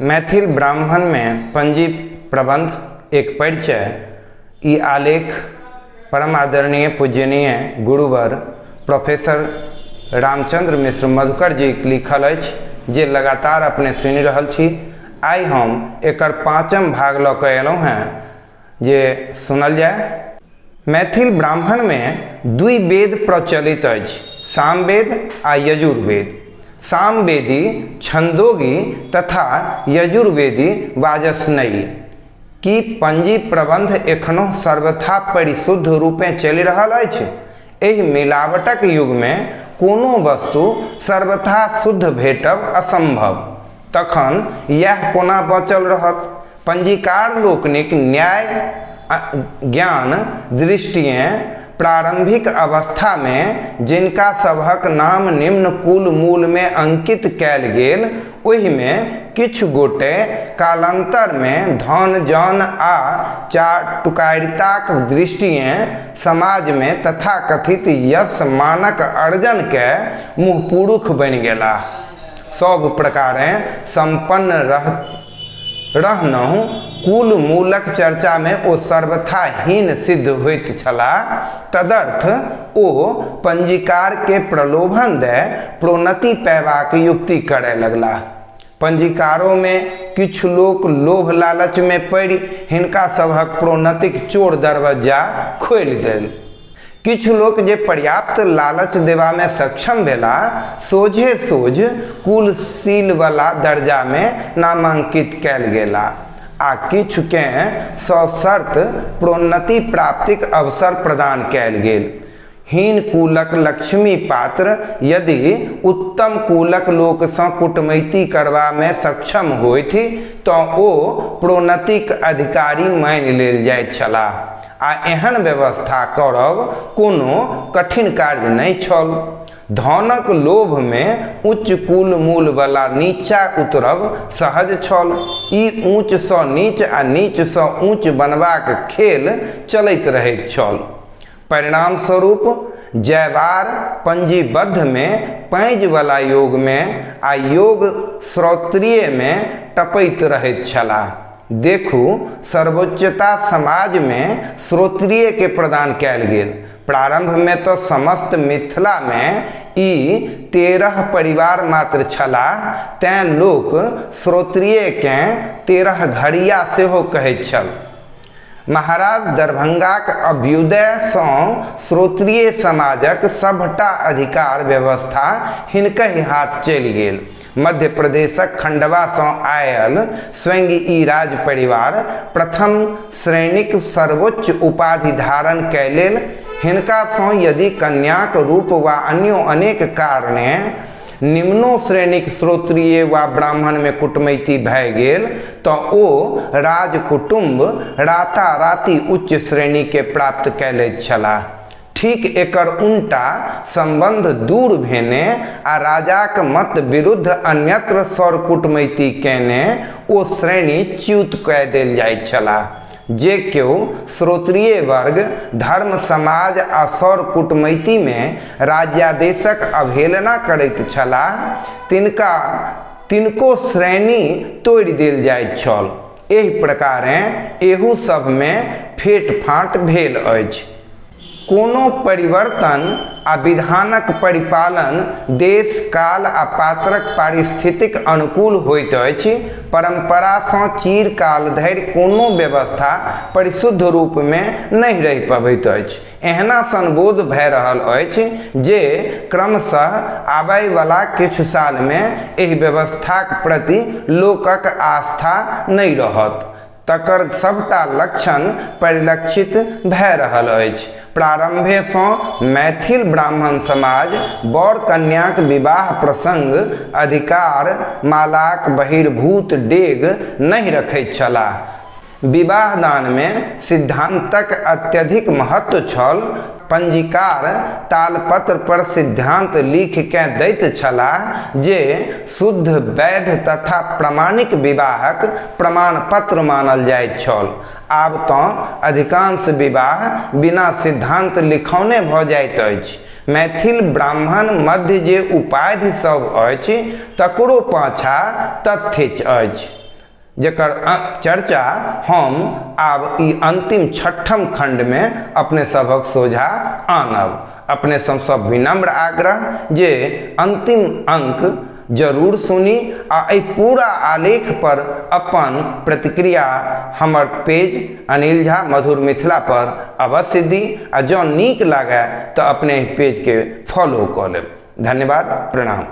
मैथिल ब्राह्मण में पंजी प्रबंध एक परिचय। ई आलेख परम आदरणीय पूजनीय गुरुवर प्रोफेसर रामचंद्र मिश्र मधुकर जी लिखल अछि, जे लगातार अपने सुनि रहल छी। आई हम एकर पाँचम भाग लऽ कऽ अयलहुँ हैं, जे सुनल जाय। मैथिल ब्राह्मण में दुई वेद प्रचलित अछि, सामवेद आ यजुर्वेद। सामवेदी छंदोगी तथा यजुर्वेदी वाजस्नेयी की पंजी प्रबंध एखनो सर्वथा परिशुद्ध रूपे चलि रहल अछि। एहि मिलावटक युग में कोनो वस्तु सर्वथा शुद्ध भेटब असंभव। तखन यह कोना बचल रहत? पंजीकार लोकनिक न्याय ज्ञान दृष्टिएँ प्रारंभिक अवस्था में जिनका सभक नाम निम्न कुल मूल में अंकित कैल गेल, ओहि में किछु गोटे कालांतर में धन जन आ चाटुकारिताक दृष्टिएँ समाज में तथाकथित यश मानक अर्जन के मुँहपुरुष बनि गेलाह। सब प्रकारे संपन्न रहनहु कुल मूलक चर्चा में ओ सर्वथा हीन सिद्ध होइत छलाह। तदर्थ ओ पंजीकार के प्रलोभन दे प्रोन्नति पैबाक युक्ति करय लगलाह। पंजीकारों में किछु लोक लोभ लालच में पड़ि हिनका सभक प्रोन्नतिक चोर दरवज्जा खोलि देल। किछु लोक जे पर्याप्त लालच देवा में सक्षम भेला, सोझे सोझ कुलशील वाला दर्जा में नामांकित कैल गेला आ किछु केँ सशर्त प्रोन्नति प्राप्तिक अवसर प्रदान कैल गेल। हीन कुलक लक्ष्मी पात्र यदि उत्तम कुलक लोक सँ कूटमैती करबा में सक्षम होइथि तऽ ओ प्रोन्नतिक अधिकारी मानि लेल जाइत छलाह आ एहन व्यवस्था करब कोनो कठिन कार्य नहीं छल। धनक लोभ में उच्च कुल मूल वाला नीचा उतरब सहज छल। ई ऊंच सँ नीच आ नीच सँ ऊंच बनबाक खेल चलैत रहैत छल। परिणाम स्वरूप जयवार पंजीबद्ध में पैंज वाला योग में आ योग श्रोत्रिय में टपैत रहैत छलाह। देखू, सर्वोच्चता समाज में श्रोत्रिय के प्रदान कैल गेल। प्रारंभ में तो समस्त मिथिला में ई 13 परिवार मात्र छलाह, तैं लोक श्रोत्रिय के 13 घड़िया सेहो कहैत छल। महाराज दरभंगाक अभ्युदय सँ श्रोत्रिय समाजक सभटा अधिकार व्यवस्था हिनकहि हाथ चलि गेल। मध्य प्रदेशक खंडवा सँ आयल स्वयं ई राज परिवार प्रथम श्रेणीक सर्वोच्च उपाधि धारण कै लेल। हिनका सँ यदि कन्याक रूप वा अन्यो अनेक कारणे निम्नो श्रेणीक श्रोत्रिय वा ब्राह्मण में कूटमैती भय गेल तऽ ओ राजकुटुम्ब राताराति उच्च श्रेणी के प्राप्त कै लैत छलाह। ठीक एकर उल्टा संबंध दूर भेने आ राजाक मत विरुद्ध अन्यत्र सौर कूटमैती केने ओ श्रेणी च्युत कऽ देल जाइत छलाह। जे केओ श्रोत्रिय वर्ग धर्म समाज आ सौर कूटमैती में राज्यादेशक अवहेलना करैत छलाह, तिनको श्रेणी तोड़ि देल जाइत छल। एहि प्रकारे एहू सब में फेट फाट भेल अछि। कोनो परिवर्तन आ विधानक परिपालन देश काल आ पात्रक पारिस्थितिक अनुकूल होइत अछि। परंपरा सँ चिरकाल धरि कोनो व्यवस्था परिशुद्ध रूप में नहीं रहि पबैत अछि। एहना संबोध भऽ रहल अछि जे क्रमशः आबय वाला किछु साल में एहि व्यवस्थाक प्रति लोकक आस्था नहीं रहत। तकर सबटा लक्षण परिलक्षित भऽ रहल अछि। प्रारंभे सँ मैथिल ब्राह्मण समाज बर कन्याक विवाह प्रसंग अधिकार मालाक बहिर्भूत डेग नहीं रखैत छलाह। विवाह दान में सिद्धांतक अत्यधिक महत्व छल। पंजीकार तालपत्र पर सिद्धांत लिख के दैत छलाह जे शुद्ध वैध तथा प्रमाणिक विवाहक प्रमाण पत्र मानल जाइत छल। आब तऽ अधिकांश विवाह बिना सिद्धांत लिखौने भऽ जाइत अछि। मैथिल ब्राह्मण मध्य जे उपाधि सब अछि तकरो पाछा तथ्य अछि। जकर चर्चा हम आब ई अंतिम छठम खंड में अपने सबक सोझा आनब। अपने सबसँ विनम्र आग्रह जे अंतिम अंक जरूर सुनी आ एहि पूरा आलेख पर अपन प्रतिक्रिया हमर पेज अनिल झा मधुर मिथिला पर अवश्य दी आ जँ नीक लागे तो अपने पेज के फॉलो कऽ लेब। धन्यवाद, प्रणाम।